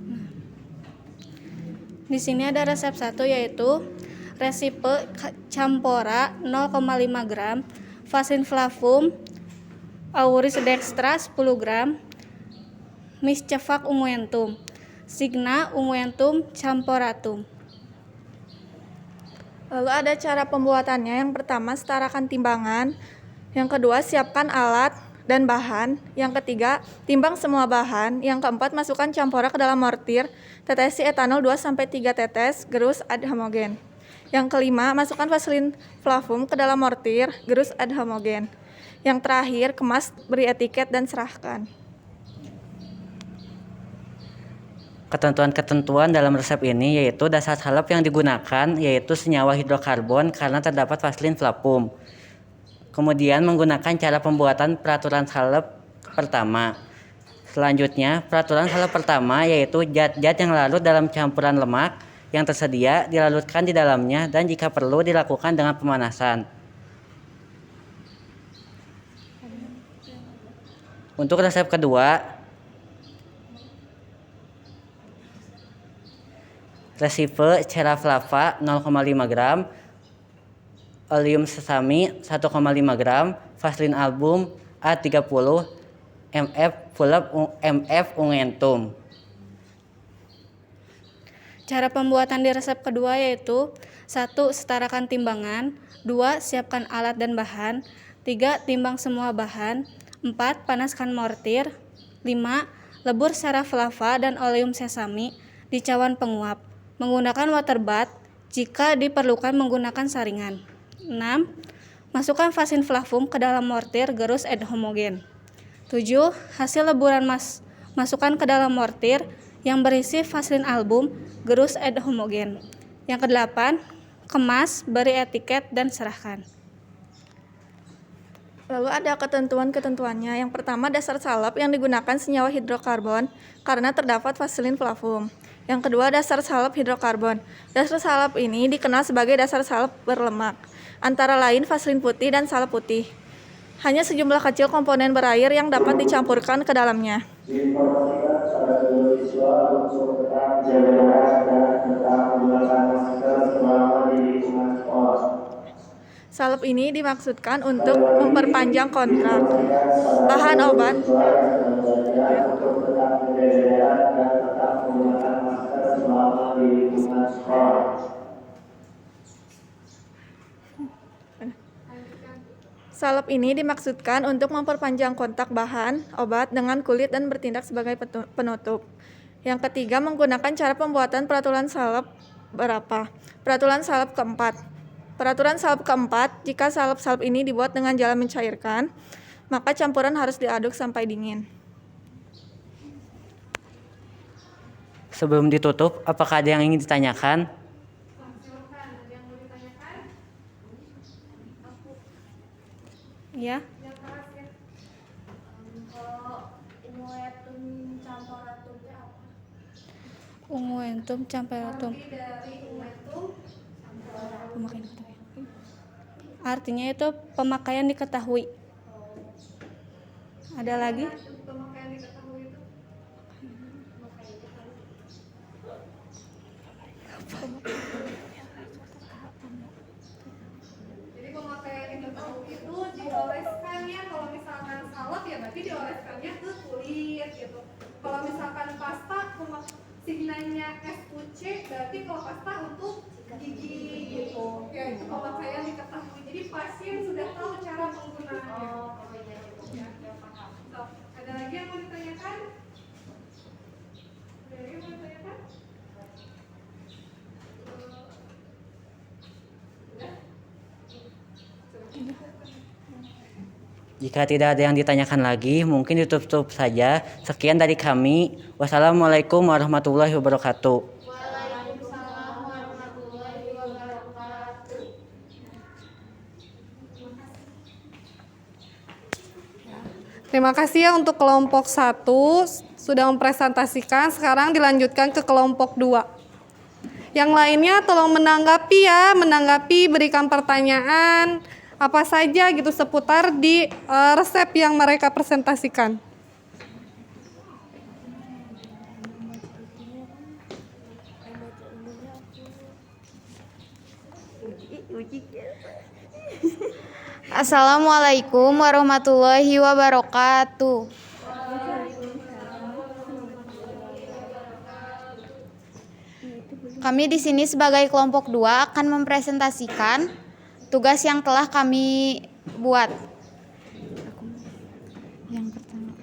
Speaker 3: Nah. Di sini ada resep 1 yaitu resipe campora 0,5 gram, Vaccin flavum auris dextra 10 gram, Miscevax unguentum, Signa unguentum camporatum.
Speaker 5: Lalu ada cara pembuatannya. Yang pertama, setarakan timbangan. Yang kedua, siapkan alat dan bahan. Yang ketiga, timbang semua bahan. Yang keempat, masukkan campura ke dalam mortir. Tetesi etanol 2-3 tetes, gerus ad homogen. Yang kelima, masukkan vaselin flavum ke dalam mortir, gerus ad homogen. Yang terakhir, kemas, beri etiket, dan serahkan.
Speaker 3: Ketentuan-ketentuan dalam resep ini yaitu dasar salep yang digunakan yaitu senyawa hidrokarbon karena terdapat vaselin flavum. Kemudian menggunakan cara pembuatan peraturan salep pertama. Selanjutnya, peraturan salep pertama yaitu zat-zat yang larut dalam campuran lemak yang tersedia dilarutkan di dalamnya dan jika perlu dilakukan dengan pemanasan. Untuk resep kedua, resipe ceraflava 0,5 gram, oleum sesame 1,5 gram, vaselin album A30 mf pulp mf unguentum.
Speaker 1: Cara pembuatan di resep kedua yaitu 1. Setarakan timbangan. 2. Siapkan alat dan bahan. 3. Timbang semua bahan. 4. Panaskan mortir. 5. Lebur ceraflava dan oleum sesame di cawan penguap. Menggunakan water bath jika diperlukan menggunakan saringan. 6. Masukkan vaselin flavum ke dalam mortir, gerus ad homogen. 7. Hasil leburan masukkan ke dalam mortir yang berisi vaselin album, gerus ad homogen. Yang ke-8, kemas, beri etiket, dan serahkan.
Speaker 5: Lalu ada ketentuan-ketentuannya. Yang pertama, dasar salep yang digunakan senyawa hidrokarbon karena terdapat vaselin flavum. Yang kedua, dasar salep hidrokarbon. Dasar salep ini dikenal sebagai dasar salep berlemak, antara lain vaselin putih dan salep putih. Hanya sejumlah kecil komponen berair yang dapat dicampurkan ke dalamnya.
Speaker 6: Diinformasikan pada seluruh siswa untuk tetap jaga jarak dan tetap menggunakan masker selama di lingkungan sekolah.
Speaker 5: Salep ini dimaksudkan untuk memperpanjang kontrak. Bahan obat.
Speaker 6: Untuk tetap menjaga jarak dan tetap menggunakan masker selama di lingkungan sekolah.
Speaker 5: Salep ini dimaksudkan untuk memperpanjang kontak bahan obat dengan kulit dan bertindak sebagai penutup. Yang ketiga, menggunakan cara pembuatan peraturan salep berapa? Peraturan salep keempat. Peraturan salep keempat, jika salep-salep ini dibuat dengan jalan mencairkan, maka campuran harus diaduk sampai dingin.
Speaker 3: Sebelum ditutup, apakah ada yang ingin ditanyakan?
Speaker 1: Ya. Unguentum camperatum. Pemakaian diketahui. Artinya itu pemakaian diketahui. Ada lagi?
Speaker 4: Pemakaian diketahui itu
Speaker 1: Jadi pemakaian diketahui itu dioleskannya, kalau misalkan salep ya berarti dioleskannya ke kulit gitu. Kalau misalkan pasta signanya SUC berarti kalau pasta untuk gigi gitu. Ya itu pemakaian diketahui. Jadi pasien sudah tahu cara penggunaannya. Ya, paham. So, ada lagi yang mau ditanyakan? Ada lagi yang mau ditanyakan?
Speaker 3: Jika tidak ada yang ditanyakan lagi, mungkin ditutup saja. Sekian dari kami. Wassalamualaikum warahmatullahi wabarakatuh.
Speaker 1: Terima kasih ya untuk kelompok 1 sudah mempresentasikan. Sekarang dilanjutkan ke kelompok 2. Yang lainnya tolong menanggapi, berikan pertanyaan apa saja gitu seputar di resep yang mereka presentasikan.
Speaker 7: Assalamualaikum warahmatullahi wabarakatuh. Kami di sini sebagai kelompok 2 akan mempresentasikan tugas yang telah kami buat. Yang pertama.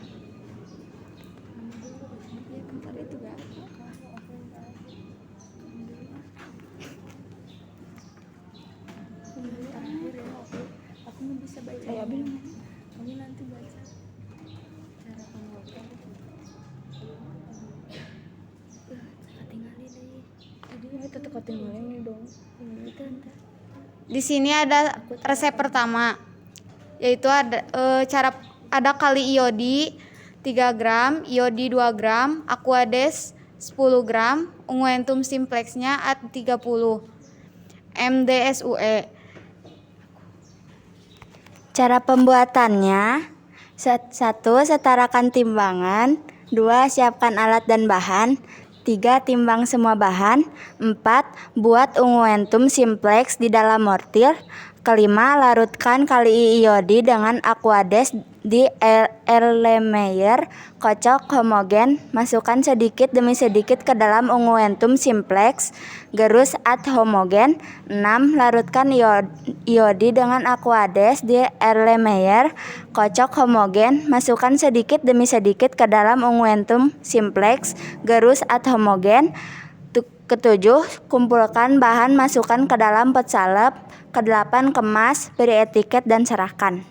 Speaker 7: Di sini ada resep pertama, yaitu ada kali iodi 3 gram, iodi 2 gram, aquades 10 gram, unguentum simplexnya 30, MDSUE.
Speaker 2: Cara pembuatannya: 1. Setarakan timbangan. 2. Siapkan alat dan bahan. 3. Timbang semua bahan. 4. Buat unguentum simplex di dalam mortir. 5. Larutkan kali iodi dengan aquades di Erlenmeyer. Kocok homogen. Masukkan sedikit demi sedikit ke dalam unguentum simplex. Gerus ad homogen. 6. Larutkan iodi dengan aquades di Erlenmeyer. Kocok homogen. Masukkan sedikit demi sedikit ke dalam unguentum simplex. Gerus ad homogen. 7. Kumpulkan bahan, masukkan ke dalam pot salep. 8. Kemas, beri etiket dan serahkan.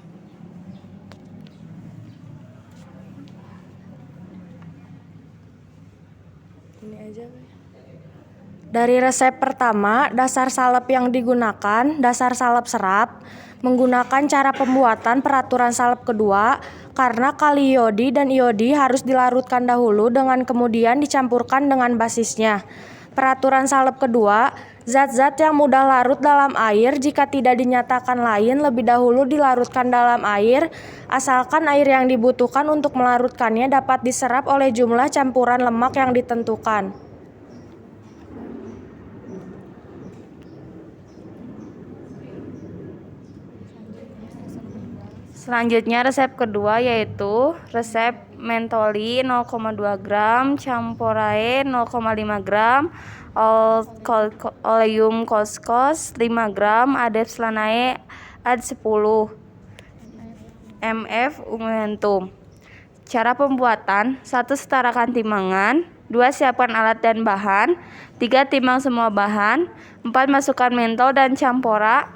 Speaker 8: Dari resep pertama, dasar salep yang digunakan, dasar salep serap. Menggunakan cara pembuatan peraturan salep kedua, karena kali iodi dan iodi harus dilarutkan dahulu dengan kemudian dicampurkan dengan basisnya. Peraturan salep kedua, zat-zat yang mudah larut dalam air jika tidak dinyatakan lain lebih dahulu dilarutkan dalam air, asalkan air yang dibutuhkan untuk melarutkannya dapat diserap oleh jumlah campuran lemak yang ditentukan. Selanjutnya resep kedua, yaitu resep mentoli 0,2 gram, camporae 0,5 gram, oleum couscous 5 gram, adep slanae ad 10 mf unguentum. Cara pembuatan: 1. Setarakan timbangan. 2. Siapkan alat dan bahan. 3. Timbang semua bahan. 4. Masukkan mentol dan campora.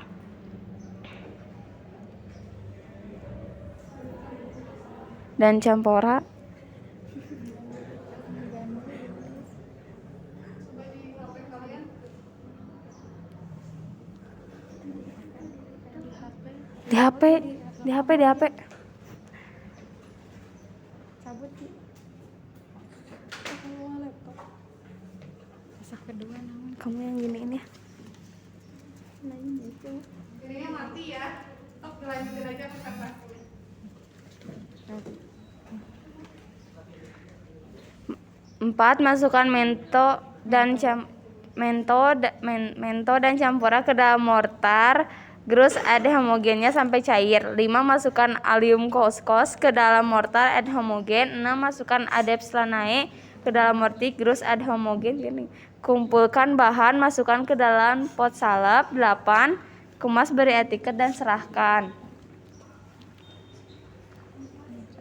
Speaker 8: Di HP. Kamu yang giniin ya.
Speaker 1: Ininya mati ya. Tok dilanjutin aja presentasinya.
Speaker 8: 4. Masukkan mento dan campora ke dalam mortar. Gerus ad homogennya sampai cair. 5. Masukkan allium couscous ke dalam mortar ad homogen. 6. Masukkan adep slanae ke dalam mortir. Gerus ad homogen. Kumpulkan bahan, masukkan ke dalam pot salep. 8. Kemas, beri etiket dan serahkan.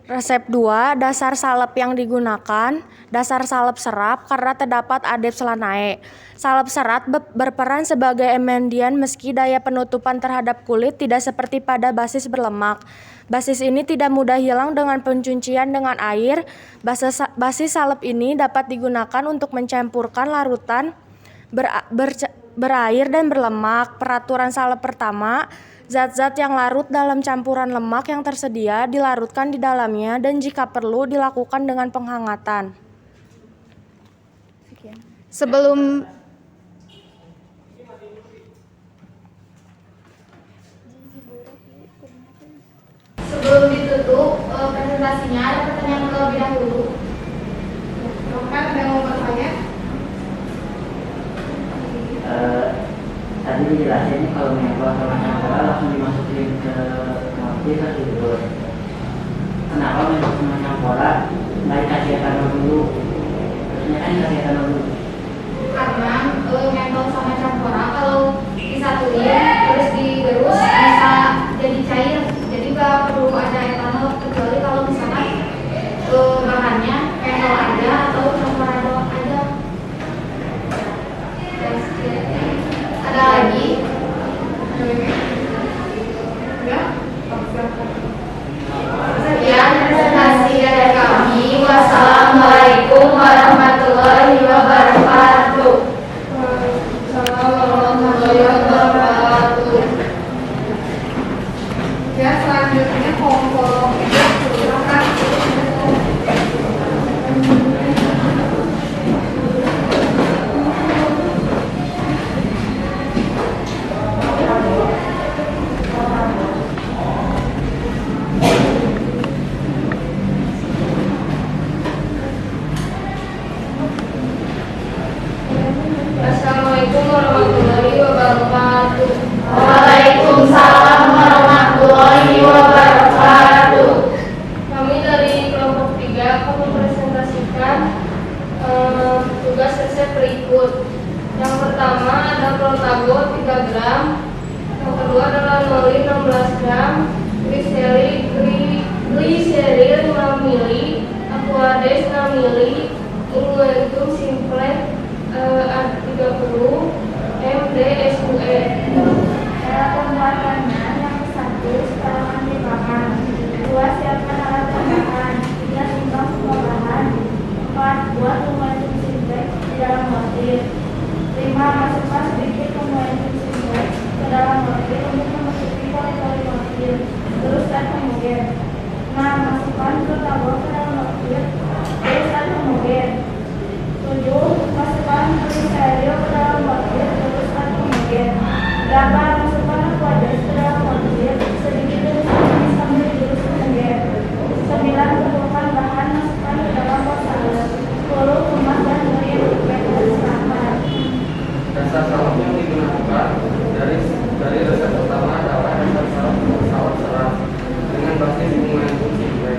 Speaker 8: Resep 2. Dasar salep yang digunakan, dasar salep serap karena terdapat adep slanae. Salep serat berperan sebagai emendian meski daya penutupan terhadap kulit tidak seperti pada basis berlemak. Basis ini tidak mudah hilang dengan pencucian dengan air. Basis salep ini dapat digunakan untuk mencampurkan larutan berair dan berlemak. Peraturan salep pertama, zat-zat yang larut dalam campuran lemak yang tersedia dilarutkan di dalamnya dan jika perlu dilakukan dengan penghangatan.
Speaker 7: Sebelum ditutup presentasinya, ada pertanyaan terlebih dahulu.
Speaker 1: Kan ada yang mau bertanya?
Speaker 3: Tadi dijelasin kalau mentol sama campora langsung dimasukin ke mortir terus diulur. Kenapa mentol sama campora nggak dikasih etanol dulu? Terusnya kan dikasih etanol dulu.
Speaker 7: Karena mentol sama campora kalau disatuin terus digerus bisa jadi cair, jadi nggak perlu ada etanol kecuali kalau misalkan bahannya mentol aja atau campora doang aja. Ada lagi? Sekian presentasi dari kami. Wassalamualaikum warahmatullahi wabarakatuh. Warahmatullahi wabarakatuh.
Speaker 1: Ya, selanjutnya kelompok silakan.
Speaker 4: Assalamualaikum warahmatullahi wabarakatuh.
Speaker 7: Waalaikumsalam warahmatullahi wabarakatuh.
Speaker 4: Kami dari kelompok 3 akan mempresentasikan tugas resep berikut. Yang pertama ada Protabo 3 gram, yang kedua adalah nori 16 gram, gliseril 5 ml, aquades 6 ml, unguentum simplet A30, MDSUE.
Speaker 2: Cara pembuatannya yang satu, setarakan timbangan. 2, siapkan alat dan bahan. 3, timbang semua bahan. 4, buat momentum simplex di dalam mortir. 5, masukkan sedikit momentum simplex ke dalam mortir untuk menutupi pori-pori mortir. Teruskan homogen. 6, masukkan Protabo ke dalam mortir. Teruskan homogen. 7, masukkan gliseril ke dalam mortir. Teruskan homogen. 8, masukkan aquades ke dalam mortir, sedikit demi sedikit sambil digerus homogen. 9, kumpulkan bahan, masukkan ke dalam pot salep. 10, kemas dan beri dengan serampan.
Speaker 9: Dasar salep yang digunakan dari resep pertama adalah dasar salep serat dengan basis momentum simplex.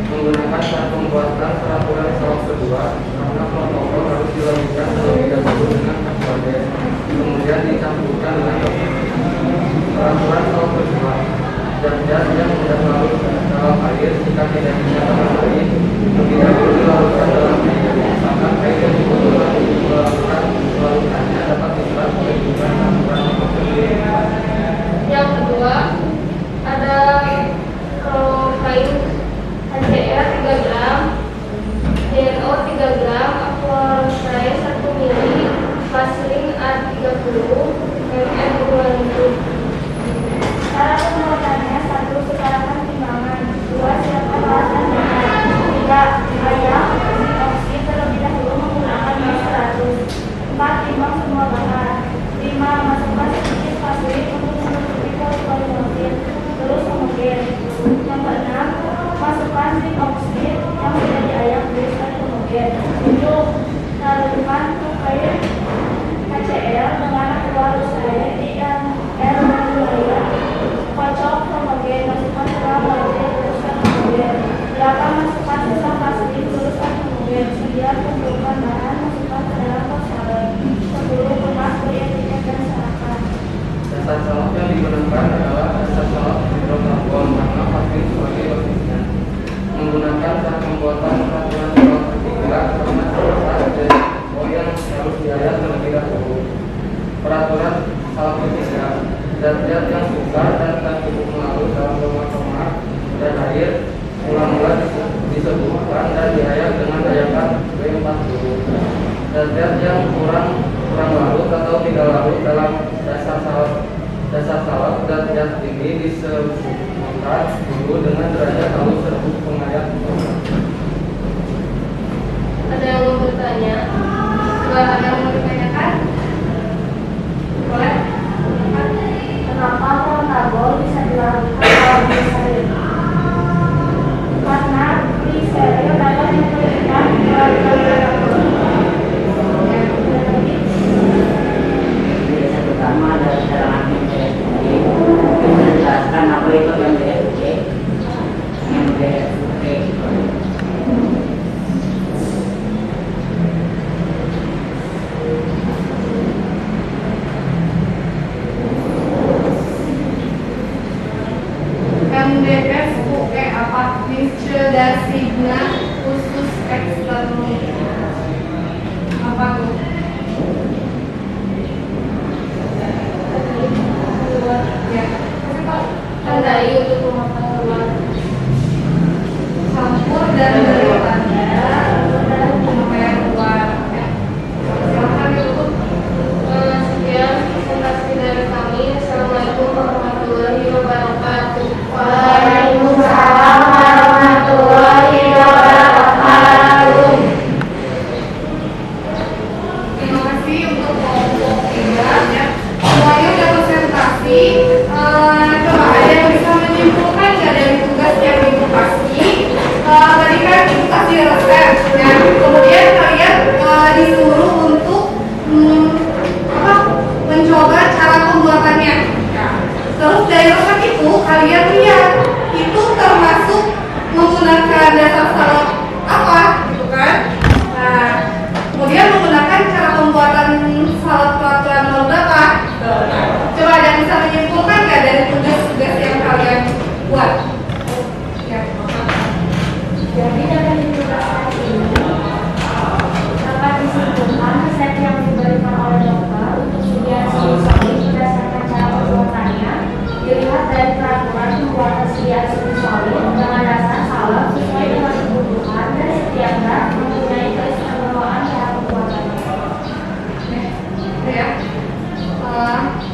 Speaker 9: Menggunakan cara pembuatan peraturan salep kedua karena protokol harus dilakukan terlebih dahulu dengan aquades, kemudian dicampurkan dengan peraturan salep kedua. Zat-zat yang sudah larut dalam air jika tidak bisa dalam air lebih dahulu dilarutkan dalam air. Misalkan air yang melakukan larutannya dapat diserap oleh juga campuran
Speaker 4: Yang kedua ada protein HCl 3 gram, DNO 3 gram, aquarosae 1 ml, vaselin A30, MM unguentum.
Speaker 2: Cara pembuatannya 1, setarakan timbangan. 2, siapkan alat dan bahan. 3, ayam oksid terlebih dahulu menggunakan gas 100. 4, timbang semua bahan. 5, masukkan sedikit vaselin untuk menutupi pori-pori mortir. Terus homogen. Yang keenam, masukkan zinc oksid yang sudah diayak teruskan homogen. 7, larutkan protein HCl dengan aquarosae di air bergulaya. Kocok homogen, masukkan ke dalam mortir, teruskan homogen. 8, masukkan sisa vaselin, teruskan homogen. 9, kumpulkan bahan, masukkan ke dalam pot salep. 10, kemas, beri etiket dan sarapan.
Speaker 9: Dasar salep yang digunakan adalah dasar salep hidrokarbon karena vaksin sebagai basisnya. Menggunakan cara pembuatan peraturan salep ketiga karena salep yang harus diayak terlebih dahulu. Peraturan salep ketiga, zat-zat yang sukar dan tak cukup melarut dalam tomat dan air mula-mula disebuhkan dan diayak dengan ayakan W40. Zat-zat yang kurang larut atau tidak larut dalam dasar salep zat-zat ini disebuhkan dulu dengan derajat halus serbuk pengayak.
Speaker 4: Ada yang mau bertanya? Ada yang mau ditanyakan? Boleh?
Speaker 2: Kenapa Protabo bisa dilarutkan dalam gliseril? Karena gliseril dapat memberikan
Speaker 3: Pertama adalah keterangan MDSUE. Menjelaskan apa itu MDSUE.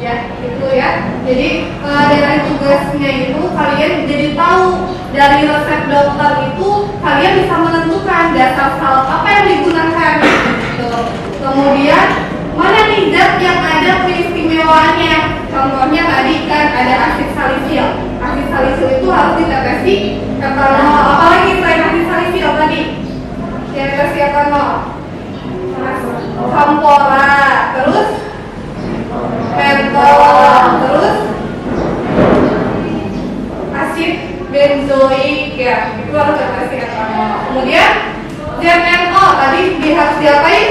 Speaker 1: Ya itu ya. Jadi dari tugasnya itu kalian jadi tahu dari resep dokter itu kalian bisa menentukan dasar salep apa yang digunakan. Gitu. Kemudian mana nih zat yang ada keistimewaannya? Contohnya tadi kan ada asid salisil. Asid salisil itu harus ditetesi etanol. Apalagi selain asid salisil tadi? Yang ditesi etanol. Kampora, terus mentol, terus asid benzoik ya, itu harus ditesi etanol. Kemudian zat mentol tadi harus diapain?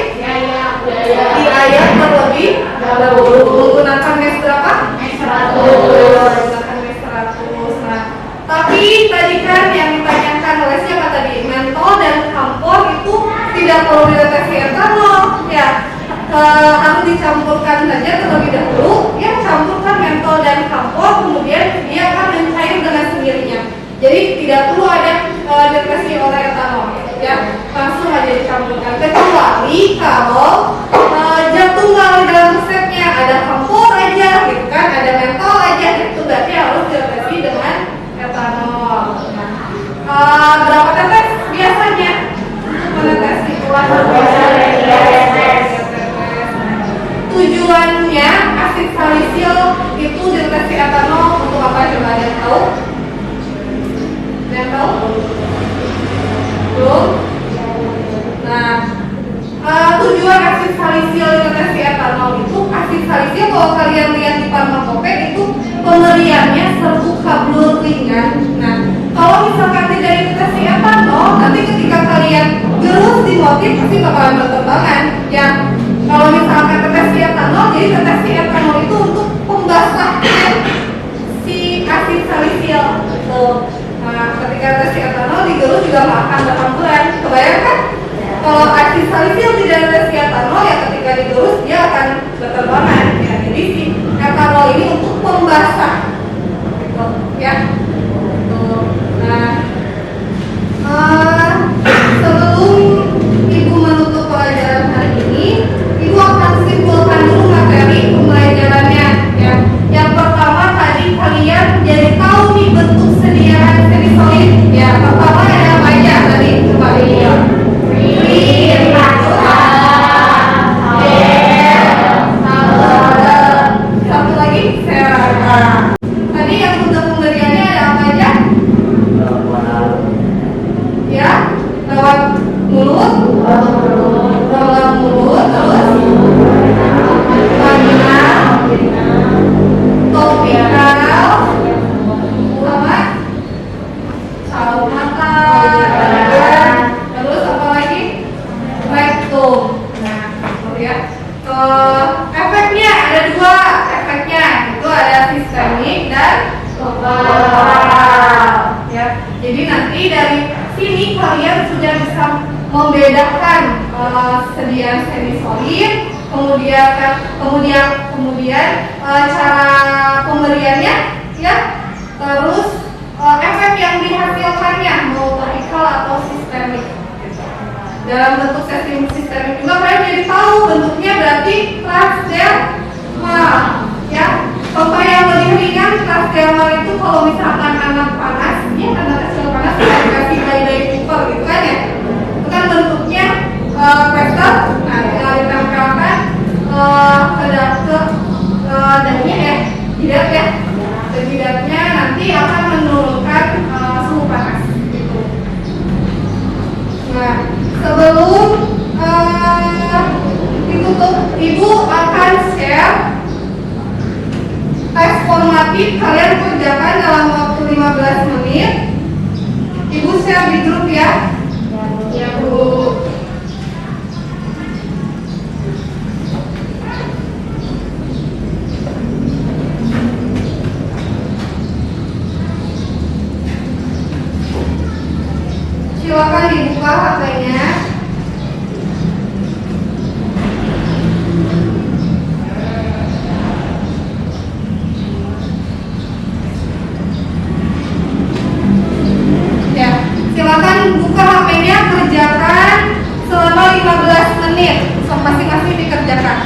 Speaker 1: Diayak terlebih dahulu menggunakan mes berapa? Mes 100. Menggunakan mes 100. Nah, tapi tadi kan yang ditanyakan oleh siapa tadi? Mentol dan kampor itu tidak perlu ditetesi etanol ya. Harus dicampurkan saja terlebih dahulu. Ya, campurkan mentol dan kampor, kemudian dia akan mencair dengan sendirinya. Jadi tidak perlu ada deteksi oleh etanol ya, langsung aja dicampurkan. Kecuali kalau zat tunggal di dalam resepnya ada kampor aja gitu kan, ada mentol aja, itu berarti harus dideteksi dengan etanol. Berapa tetes biasanya menetes itu? Tujuannya asid salisil itu dideteksi etanol untuk apa, coba ada yang tahu? Tahu? Belum? Nah, tujuan asid salisil dideteksi etanol itu, asid salisil kalau kalian lihat di farmakope itu pemberiannya serbuk kablur ringan. Nah, kalau misalkan tidak dideteksi etanol, nanti ketika kalian gerus di motif pasti bakalan berterbangan. Ya, kalau misalkan deteksi etanol, jadi deteksi etanol itu untuk pembasahan si asid salisil. Nah, ketika deteksi etanol digerus juga nggak akan berhamburan. Kebayangkan? Kalau asid salisil tidak deteksi etanol, ya ketika digerus dia akan berterbangan. Ya, jadi si etanol ini untuk pembasah, gitu, ya. Nah, sebelum Ibu menutup pelajaran hari ini, Ibu akan simpulkan dulu materi pembelajarannya ya. Yang pertama tadi kalian jadi tahu nih bentuk sediaan semisolid ya. Pertama ada apa aja tadi? Coba lihat. Satu lagi serat. Tadi yang bentuk pemberiannya ada apa aja? Ya, lewat mulut, lewat mulut, terus vaginal, topikal, sama saut mata, terus apa lagi? Rektum. Nah, ya. Efeknya ada dua, efeknya itu ada sistemik dan lokal. Ya, jadi nanti dari sini kalian sudah bisa membedakan sediaan semisolid, kemudian cara pemberiannya, ya, terus efek yang dihasilkannya mau topikal atau sistemik. Dalam bentuk sistemik juga kalian jadi tahu bentuknya berarti transdermal, ya. Contoh yang lebih ringan transdermal itu kalau misalkan anak panas, ya anak kecil panas dikasih bayi cooker gitu kan ya, itu kan bentuknya plaster, nah tinggal ditempelkan ke dahinya ya, jidat ya, ke jidatnya nanti akan menurunkan suhu panas gitu. Nah, sebelum ditutup, Ibu akan share tes formatif, kalian kerjakan dalam waktu 15 menit. Ibu share di grup ya. Ya, Bu. Silakan dibuka HP-nya. Silakan buka HP-nya, kerjakan selama 15 menit. Masing-masing dikerjakan.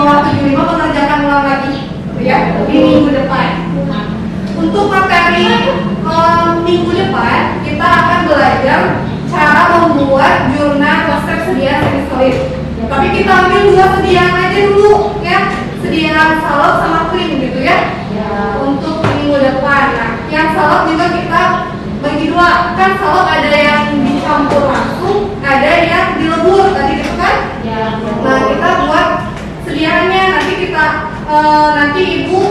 Speaker 1: bawah 75 mengerjakan ulang lagi, ya, di minggu depan. Untuk materi minggu depan kita akan belajar cara membuat jurnal resep sediaan semi-solid. Tapi kita ambil 2 sediaan aja dulu, ya, sediaan salep sama krim gitu ya. Untuk minggu depan. Nah, yang salep juga kita bagi 2. Kan salep ada yang dicampur langsung, ada yang dilebur tadi gitu kan? Nah, kita buat sediaannya, nanti ibu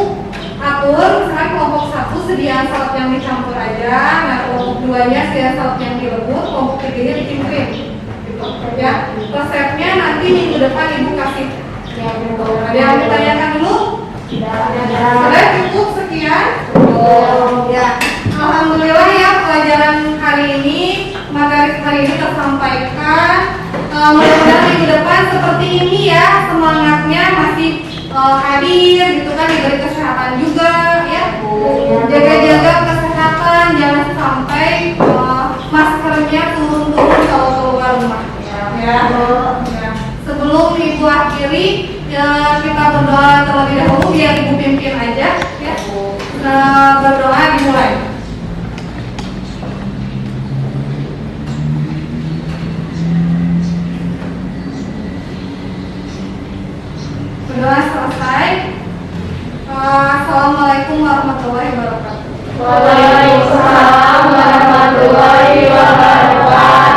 Speaker 1: atur, misalnya kelompok 1 sediaan salep yang dicampur aja, nah kelompok 2-nya sediaan salep yang dilebur, kelompok 3-nya bikin krim gitu ya. Resepnya nanti minggu depan ibu kasih ya, gitu. Ada yang ditanyakan dulu? Sudah cukup sekian? Ya, alhamdulillah ya, pelajaran hari ini, materi hari ini tersampaikan. Mudah-mudahan minggu depan seperti ini ya, semangatnya masih hadir gitu kan, diberi kesehatan juga ya, jaga-jaga kesehatan, jangan sampai maskernya turun-turun kalau keluar rumah ya. Sebelum ibu akhiri kita berdoa terlebih dahulu, biar ibu pimpin aja ya. Berdoa dimulai. Berdoa selesai. Assalamualaikum warahmatullahi wabarakatuh.
Speaker 4: Waalaikumsalam warahmatullahi wabarakatuh.